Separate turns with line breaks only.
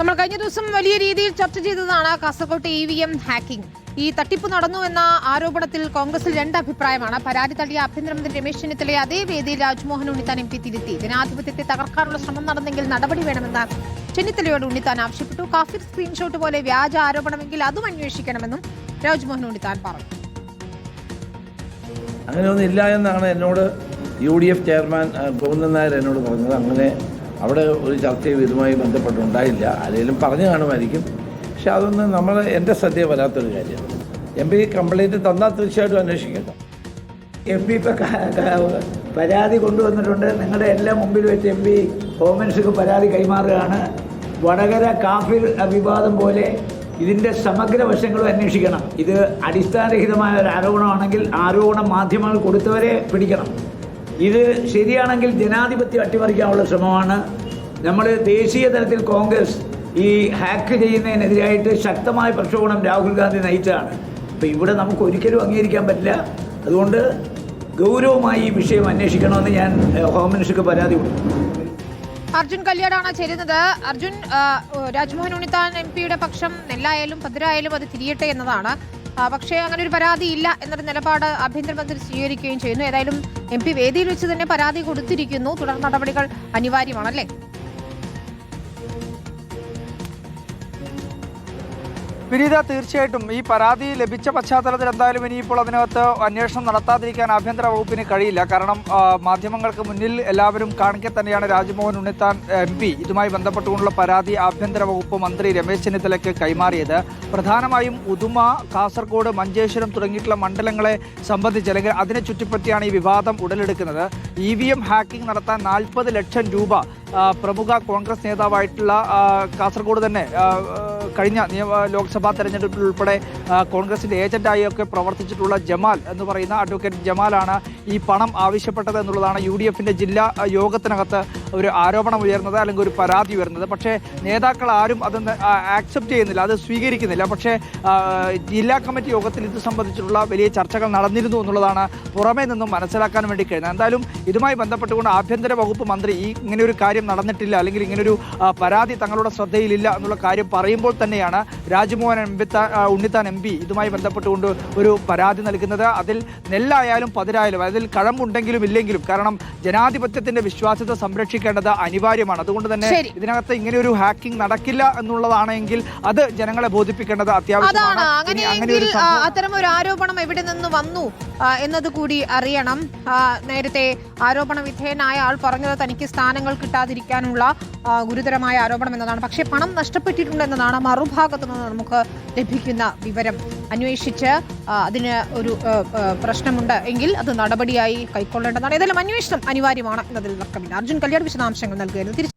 നമ്മൾ കഴിഞ്ഞ ദിവസം വലിയ രീതിയിൽ ചർച്ച ചെയ്തതാണ് കാസർകോട്ടെ EVM ഹാക്കിംഗ്. ഈ തട്ടിപ്പ് നടന്നു എന്ന ആരോപണത്തിൽ കോൺഗ്രസിൽ രണ്ട് അഭിപ്രായമാണ്. പരാതി തള്ളിയ ആഭ്യന്തരമന്ത്രി രമേശ് ചെന്നിത്തലയെ അതേ വേദിയിൽ രാജ്മോഹൻ ഉണ്ണിത്താൻ MP തിരുത്തി. ജനാധിപത്യത്തെ തകർക്കാനുള്ള ശ്രമം നടന്നെങ്കിൽ നടപടി വേണമെന്ന് ചെന്നിത്തലയോട് ഉണ്ണിത്താൻ ആവശ്യപ്പെട്ടു. കാഫിർ സ്ക്രീൻഷോട്ട് പോലെ വ്യാജ ആരോപണമെങ്കിൽ അതും അന്വേഷിക്കണമെന്നും രാജ്മോഹൻ ഉണ്ണിത്താൻ പറഞ്ഞു.
അങ്ങനെയൊന്നും ഇല്ല എന്നാണ് എന്നോട് UDF ചെയർമാൻ ഗോവിന്ദൻ നായർ എന്നോട് പറഞ്ഞത്. അങ്ങനെ അവിടെ ഒരു ചർച്ചയും ഇതുമായി ബന്ധപ്പെട്ടുണ്ടായില്ല. ആരെങ്കിലും പറഞ്ഞു കാണുമായിരിക്കും. പക്ഷെ അതൊന്നും എൻ്റെ ശ്രദ്ധയിൽ വരാത്തൊരു കാര്യമാണ്. MP കംപ്ലൈൻറ്റ് തന്നാൽ തീർച്ചയായിട്ടും അന്വേഷിക്കേണ്ട.
MP ഇപ്പോൾ പരാതി കൊണ്ടുവന്നിട്ടുണ്ട്. നിങ്ങളുടെ എല്ലാം മുമ്പിൽ വെച്ച് MP ഹോം മിനിസ്റ്റർക്ക് പരാതി കൈമാറുകയാണ്. വടകര കാഫിർ വിവാദം പോലെ ഇതിൻ്റെ സമഗ്ര വശങ്ങളും അന്വേഷിക്കണം. ഇത് അടിസ്ഥാനരഹിതമായ ഒരു ആരോപണമാണെങ്കിൽ ആരോപണം മാധ്യമങ്ങൾ കൊടുത്തവരെ പിടിക്കണം. ഇത് ശരിയാണെങ്കിൽ ജനാധിപത്യം അട്ടിമറിക്കാനുള്ള ശ്രമമാണ്. നമ്മൾ ദേശീയ തലത്തിൽ കോൺഗ്രസ് ഈ ഹാക്ക് ചെയ്യുന്നതിനെതിരായിട്ട് ശക്തമായ പ്രക്ഷോഭണം രാഹുൽ ഗാന്ധി നയിച്ചതാണ്. അപ്പോൾ ഇവിടെ നമുക്ക് ഒരിക്കലും അംഗീകരിക്കാൻ പറ്റില്ല. അതുകൊണ്ട് ഗൗരവമായി ഈ വിഷയം അന്വേഷിക്കണമെന്ന് ഞാൻ ഹോം മിനിസ്റ്റർക്ക് പരാതി കൊടുത്തു.
അർജുൻ കല്യാടാണ് ചേരുന്നത്. അർജുൻ, രാജ്മോഹൻ ഉണ്ണിത്താൻ MPയുടെ പക്ഷം നെല്ലായാലും പതിരായാലും അത് തിരിയട്ടെ എന്നതാണ്. പക്ഷേ അങ്ങനെ ഒരു പരാതി ഇല്ല എന്നൊരു നിലപാട് ആഭ്യന്തരമന്ത്രി സ്വീകരിക്കുകയും ചെയ്യുന്നു. ഏതായാലും MP വേദിയിൽ വെച്ച് തന്നെ പരാതി കൊടുത്തിരിക്കുന്നു. തുടർ നടപടികൾ അനിവാര്യമാണല്ലേ?
വിനീത, തീർച്ചയായിട്ടും ഈ പരാതി ലഭിച്ച പശ്ചാത്തലത്തിൽ എന്തായാലും ഇനിയിപ്പോൾ അതിനകത്ത് അന്വേഷണം നടത്താതിരിക്കാൻ ആഭ്യന്തര വകുപ്പിന് കഴിയില്ല. കാരണം മാധ്യമങ്ങൾക്ക് മുന്നിൽ എല്ലാവരും കാണിക്കെ തന്നെയാണ് രാജ്മോഹൻ ഉണ്ണിത്താൻ MP ഇതുമായി ബന്ധപ്പെട്ടുകൊണ്ടുള്ള പരാതി ആഭ്യന്തര വകുപ്പ് മന്ത്രി രമേശ് ചെന്നിത്തലയ്ക്ക് കൈമാറിയത്. പ്രധാനമായും ഉദുമ, കാസർഗോഡ്, മഞ്ചേശ്വരം തുടങ്ങിയിട്ടുള്ള മണ്ഡലങ്ങളെ സംബന്ധിച്ച് അല്ലെങ്കിൽ അതിനെ ചുറ്റിപ്പറ്റിയാണ് ഈ വിവാദം ഉടലെടുക്കുന്നത്. EVM ഹാക്കിംഗ് നടത്താൻ 40 ലക്ഷം രൂപ പ്രമുഖ കോൺഗ്രസ് നേതാവായിട്ടുള്ള കാസർഗോഡ് തന്നെ കഴിഞ്ഞ ലോക്സഭാ തെരഞ്ഞെടുപ്പിൽ ഉൾപ്പെടെ കോൺഗ്രസിൻ്റെ ഏജന്റായി ഒക്കെ പ്രവർത്തിച്ചിട്ടുള്ള ജമാൽ എന്ന് പറയുന്ന അഡ്വക്കേറ്റ് ജമാലാണ് ഈ പണം ആവശ്യപ്പെട്ടത് എന്നുള്ളതാണ് UDFന്റെ ജില്ലാ യോഗത്തിനകത്ത് ഒരു ആരോപണം ഉയർന്നത്, അല്ലെങ്കിൽ ഒരു പരാതി ഉയർന്നത്. പക്ഷേ നേതാക്കൾ ആരും അതൊന്ന് ആക്സെപ്റ്റ് ചെയ്യുന്നില്ല, അത് സ്വീകരിക്കുന്നില്ല. പക്ഷേ ജില്ലാ കമ്മിറ്റി യോഗത്തിൽ ഇത് സംബന്ധിച്ചിട്ടുള്ള വലിയ ചർച്ചകൾ നടന്നിരുന്നു എന്നുള്ളതാണ് പുറമേ നിന്നും മനസ്സിലാക്കാൻ വേണ്ടി കഴിയുന്നത്. എന്തായാലും ഇതുമായി ബന്ധപ്പെട്ടുകൊണ്ട് ആഭ്യന്തര വകുപ്പ് മന്ത്രി ഇങ്ങനെയൊരു കാര്യം നടന്നിട്ടില്ല, അല്ലെങ്കിൽ ഇങ്ങനൊരു പരാതി തങ്ങളുടെ ശ്രദ്ധയിലില്ല എന്നുള്ള കാര്യം പറയുമ്പോൾ തന്നെയാണ് രാജ്മോഹൻ ഉണ്ണിത്താൻ MP ഇതുമായി ബന്ധപ്പെട്ടുകൊണ്ട് ഒരു പരാതി നൽകുന്നത്. അതിൽ നെല്ലായാലും പതിരായാലും അതിൽ കഴമ്പുണ്ടെങ്കിലും ഇല്ലെങ്കിലും, കാരണം ജനാധിപത്യത്തിന്റെ വിശ്വാസ്യത സംരക്ഷിക്കേണ്ടത് അനിവാര്യമാണ്. അതുകൊണ്ട് തന്നെ ഇതിനകത്ത് ഇങ്ങനെ ഒരു ഹാക്കിംഗ് നടക്കില്ല എന്നുള്ളതാണെങ്കിൽ അത് ജനങ്ങളെ ബോധിപ്പിക്കേണ്ടത് അത്യാവശ്യമാണ്.
അത്തരമൊരു ആരോപണം എവിടെ നിന്ന് വന്നു എന്നത് കൂടി അറിയണം. നേരത്തെ ആരോപണ വിധേയനായ ആൾ പറഞ്ഞത് തനിക്ക് സ്ഥാനങ്ങൾ കിട്ടാതിരിക്കാനുള്ള ഗുരുതരമായ ആരോപണം എന്നതാണ്. പക്ഷേ പണം നഷ്ടപ്പെട്ടിട്ടുണ്ടെന്നതാണ് മറുഭാഗത്തു നിന്ന് നമുക്ക് ലഭിക്കുന്ന വിവരം. അന്വേഷിച്ച് അതിന് ഒരു പ്രശ്നമുണ്ട് എങ്കിൽ അത് നടപടിയായി കൈക്കൊള്ളേണ്ടതാണ്. ഏതായാലും അന്വേഷണം അനിവാര്യമാണ് എന്നതിൽ തർക്കമില്ല. അർജുൻ കല്യാട് വിശദാംശങ്ങൾ നൽകുകയായിരുന്നു.